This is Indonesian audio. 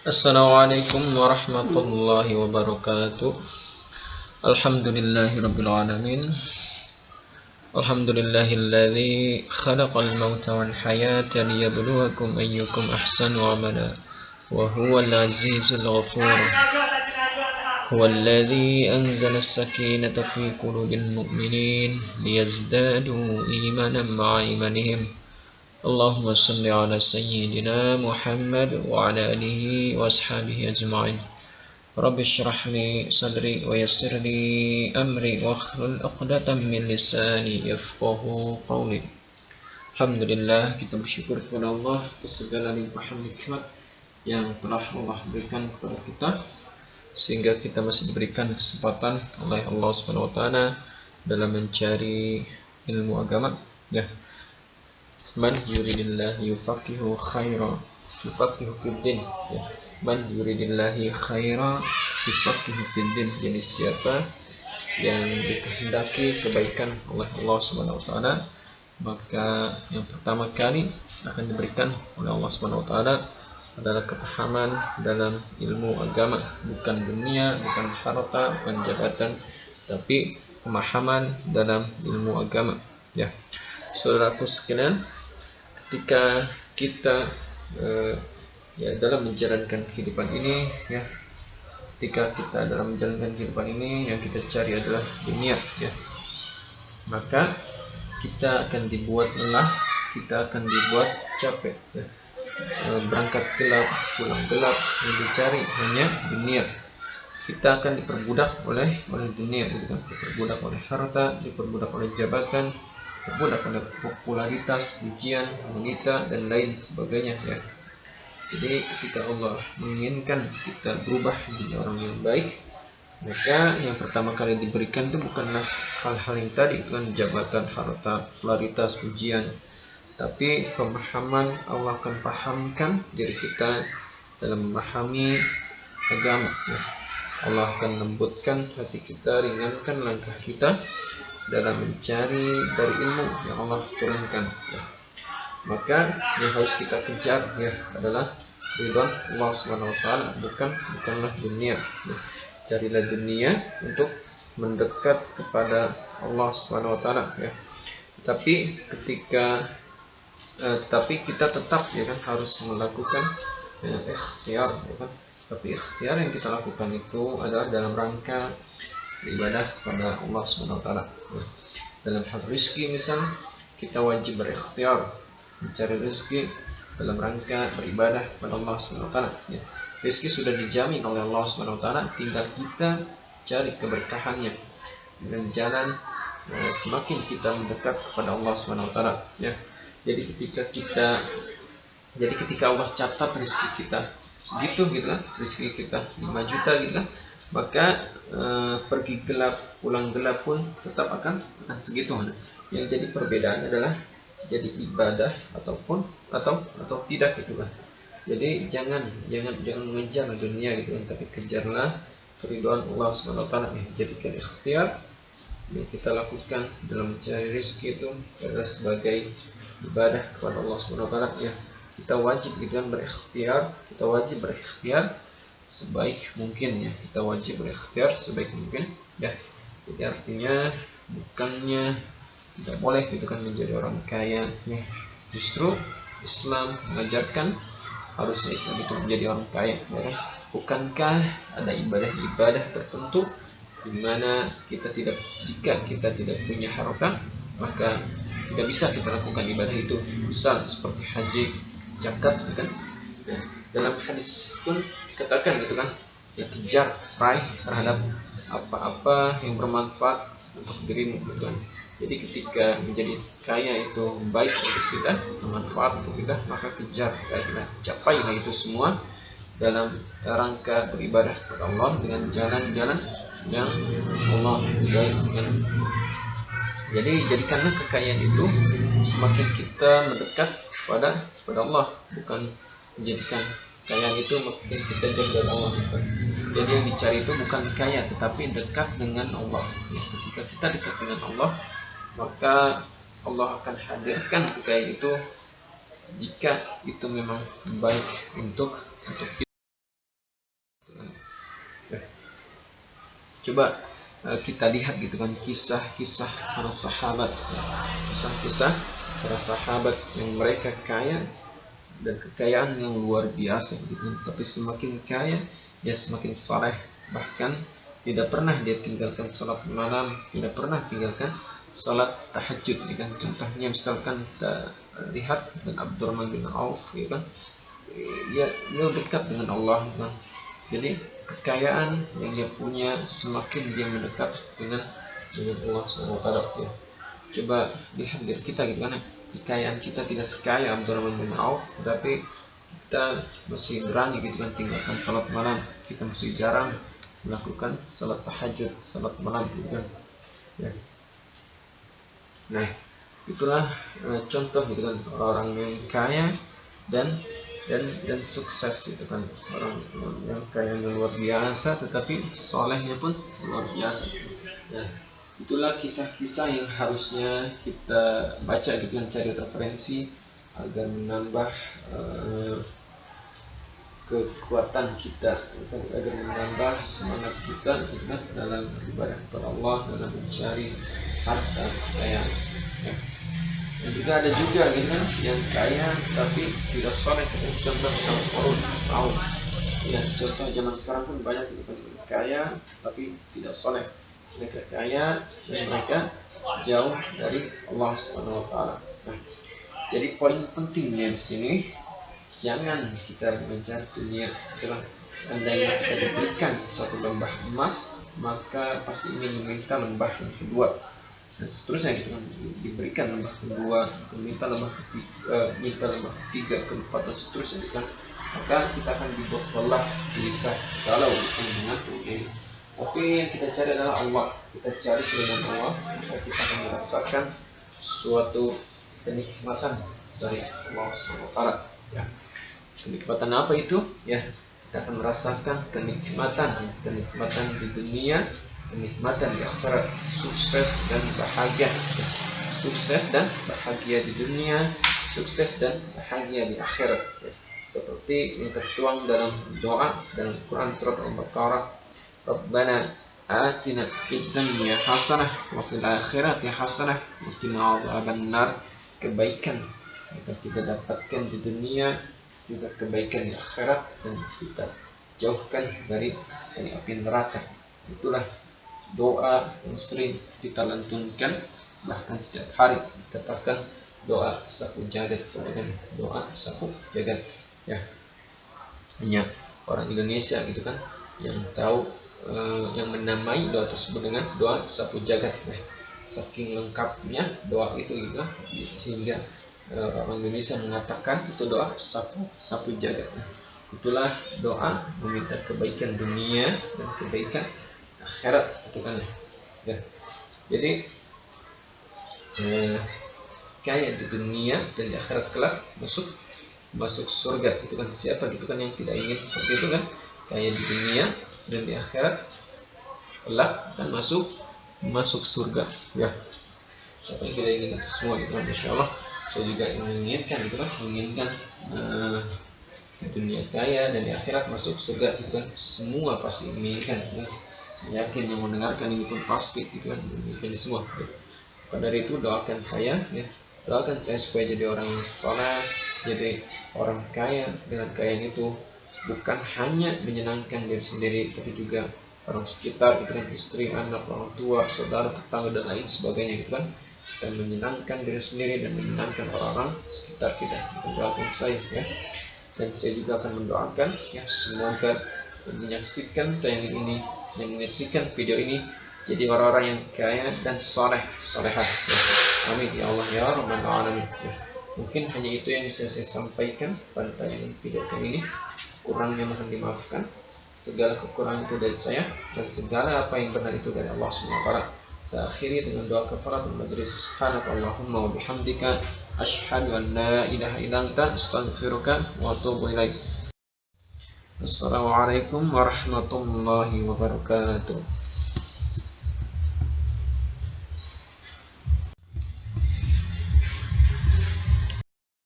Assalamualaikum warahmatullahi wabarakatuh. Alhamdulillahi rabbil alamin. Alhamdulillahilladzi khalaqal mauta wal hayata liyabluwakum ayyukum ahsanu amala wa huwal azizul ghafur. Huwallazi anzala as-sakinata fi qulubil mu'minin liyazdadu imanan ma'a imanihim. Allahumma salli ala sayyidina Muhammad wa ala alihi wa ashabihi ajma'in. Rabbi shrah li sadri wa yassir li amri wa hlul 'uqdatam min lisani yafqahu qawli. Alhamdulillah, kita bersyukur kepada Allah atas segala limpahan nikmat yang telah Allah berikan kepada kita, sehingga kita masih diberikan kesempatan oleh Allah Subhanahu wa taala dalam mencari ilmu agama, ya. Man yuridillahu yufaqihu khaira yufaqihu fid din, ya. Man yuridillahi khaira yufaqihu fid din. Jadi siapa yang dikehendaki kebaikan oleh Allah Subhanahu wa taala, maka yang pertama kali akan diberikan oleh Allah Subhanahu wa taala adalah kepahaman dalam ilmu agama, bukan dunia, bukan harta, bukan jabatan, tapi pemahaman dalam ilmu agama, ya. Saudaraku sekalian, ketika kita dalam menjalankan kehidupan ini, ya, ketika kita dalam menjalankan kehidupan ini yang kita cari adalah dunia, ya, maka kita akan dibuat lelah, kita akan dibuat capek, ya. Berangkat gelap, pulang gelap, yang dicari hanya dunia. Kita akan diperbudak oleh dunia, gitu kan? Diperbudak oleh harta, diperbudak oleh jabatan, diperbudak oleh popularitas, pujian, wanita, dan lain sebagainya, ya. Jadi ketika Allah menginginkan kita berubah menjadi orang yang baik, maka yang pertama kali diberikan itu bukanlah hal-hal yang tadi, kan, jabatan, harta, popularitas, pujian, tapi pemahaman. Allah akan pahamkan diri kita dalam memahami agama, ya. Allah akan lembutkan hati kita, ringankan langkah kita dalam mencari dari ilmu yang Allah turunkan, ya. Maka yang harus kita kejar, ya, adalah ridwan Allah Subhanahu wa taala, bukanlah dunia, ya. Carilah dunia untuk mendekat kepada Allah Subhanahu wa taala, ya. Tetapi kita tetap, ya kan, harus melakukan, ya, ikhtiar, ya kan. Tapi ikhtiar yang kita lakukan itu adalah dalam rangka beribadah kepada Allah Subhanahu wa taala, ya. Dalam hal rezeki misal, kita wajib berikhtiar mencari rezeki dalam rangka beribadah kepada Allah Subhanahu wa taala, ya. Rezeki sudah dijamin oleh Allah Subhanahu wa taala, tinggal kita cari keberkahannya dengan jalan semakin kita mendekat kepada Allah Subhanahu wa taala, ya. Jadi ketika Allah catat rezeki kita segitu, gitu lah, rezeki kita 5 juta, gitu lah, maka pergi gelap, pulang gelap pun tetap akan segitu. Yang jadi perbedaan adalah jadi ibadah atau tidak, gitu kan. Jadi jangan mengejar dunia, gitu kan, tapi kejarlah keridhaan Allah Subhanahu wa taala, ya. Jadikan ikhtiar yang kita lakukan dalam mencari rezeki itu adalah sebagai ibadah kepada Allah Subhanahu wa taala, ya. Kita wajib, gitu kan, berikhtiar sebaik mungkin, ya. Kita wajib berikhtiar sebaik mungkin, ya. Jadi artinya bukannya tidak boleh, gitu kan, menjadi orang kaya, ya. Justru Islam mengajarkan harusnya Islam itu menjadi orang kaya, ya kan? Bukankah ada ibadah tertentu di mana jika kita tidak punya harta, maka tidak bisa kita lakukan ibadah itu, misal seperti haji, zakat, gitu kan, ya. Dalam hadis pun dikatakan, gitu kan, ya, kejar, raih terhadap apa-apa yang bermanfaat untuk dirimu, gitu kan. Jadi ketika menjadi kaya itu baik untuk kita, bermanfaat untuk kita, maka kejar, raihlah, capailah itu semua dalam rangka beribadah kepada Allah dengan jalan-jalan yang Allah berikan. Jadi jadikanlah kekayaan itu semakin kita mendekat kepada Allah, bukan menjadikan kekayaan itu makin kita jauh dari Allah. Jadi yang dicari itu bukan kaya, tetapi dekat dengan Allah, ya. Ketika kita dekat dengan Allah, maka Allah akan hadirkan kekayaan itu jika itu memang baik untuk kita. Coba kita lihat gitu kan kisah-kisah para sahabat, kisah-kisah para sahabat yang mereka kaya dan kekayaan yang luar biasa gitu kan. Tapi semakin kaya dia semakin saleh, bahkan tidak pernah dia tinggalkan salat malam, tidak pernah tinggalkan salat tahajud gitu kan. Contohnya misalkan kita lihat dengan Abdurrahman bin Auf gitu kan, dia dekat dengan Allah gitu kan. Jadi kekayaan yang dia punya semakin dia mendekat dengan Allah SWT ya. Coba lihat diri kita gitu kan, kekayaan kita tidak sekaya Abdurrahman bin Auf, tetapi kita masih berani gitu kan tinggalkan salat malam, kita masih jarang melakukan salat tahajud, salat malam gitu kan ya. Nah itulah contoh gitu kan orang yang kaya dan sukses gitu kan, orang yang kaya luar biasa tetapi solehnya pun luar biasa. Nah itulah kisah-kisah yang harusnya kita baca gitu kan, cari referensi agar menambah kekuatan kita, agar menambah semangat kita gitu kan, dalam ibadah kepada Allah, dalam mencari harta kekayaan ya. Dan juga ada juga gitu kan yang kaya tapi tidak soleh, contoh sama Qarun ya. Contoh zaman sekarang pun banyak gitu kan, kaya tapi tidak soleh, mereka kaya dan mereka jauh dari Allah SWT. Nah, jadi poin pentingnya di sini, jangan kita mencari dunia. Seandainya kita diberikan suatu lembah emas, maka pasti ingin meminta lembah yang kedua dan seterusnya gitu kan. Diberikan lembah kedua, meminta lembah ketiga, minta lembah ketiga, keempat dan seterusnya gitu kan. Maka kita akan dibuat lelah, gelisah kalau bukan dengan ini. Tapi yang kita cari adalah Allah, kita cari keridhaan Allah, maka kita akan merasakan suatu kenikmatan dari Allah SWT ya. Kenikmatan apa itu ya? Kita akan merasakan kenikmatan di dunia, kenikmatan di akhirat, sukses dan bahagia, sukses dan bahagia di dunia, sukses dan bahagia di akhirat ya. Seperti yang tertuang dalam doa dalam Quran surat Al-Baqarah, Rabbana atina fid dunya hasanah wa fil akhirati hasanah wa qina adzabannar. Kebaikan yang kita dapatkan di dunia, juga kebaikan di akhirat, dan kita jauhkan dari api neraka. Itulah doa yang sering kita lantunkan, bahkan setiap hari dikatakan doa sapu jagat, doa sapu jagat ya. Hanya orang Indonesia gitu kan yang tahu, yang menamai doa tersebut dengan doa sapu jagat. Saking lengkapnya doa itu gitu kan, sehingga orang Indonesia mengatakan itu doa sapu jagat. Itulah doa meminta kebaikan dunia dan kebaikan akhirat itu kan ya. Jadi kaya di dunia dan di akhirat kelak masuk surga itu kan. Siapa gitu kan yang tidak ingin seperti itu kan, kaya di dunia dan di akhirat kelak akan masuk surga ya. Siapa yang tidak ingin itu semua gitu kan. Insyaallah saya juga menginginkan gitu kan, di dunia kaya dan di akhirat masuk surga gitu kan. Semua pasti menginginkan gitu kan. Yakin yang mendengarkan ini pun pasti gitu kan menginginkan semua gitu. Maka dari itu doakan saya ya, doakan saya supaya jadi orang yang saleh, jadi orang kaya. Dengan kekayaan itu bukan hanya menyenangkan diri sendiri, tapi juga orang sekitar gitu kan, istri, anak, orang tua, saudara, tetangga dan lain sebagainya gitu kan. Dan menyenangkan diri sendiri dan menyenangkan orang-orang sekitar kita. Doakan saya ya. Dan saya juga akan mendoakan ya, semoga menyaksikan tayangan ini, yang menyaksikan video ini jadi orang-orang yang kaya dan solehah ya. Amin ya Allah ya Rabbal Alamin ya. Mungkin hanya itu yang bisa saya sampaikan pada tayangan video kali ini. Kurangnya mohon dimaafkan. Segala kekurangan itu dari saya, dan segala apa yang benar itu dari Allah SWT. Saya akhiri dengan doa kafaratul majlis. Subhanakallahumma wa bihamdika asyhadu an la ilaha illa anta astaghfiruka wa atubu ilaik. Assalamualaikum warahmatullahi wabarakatuh.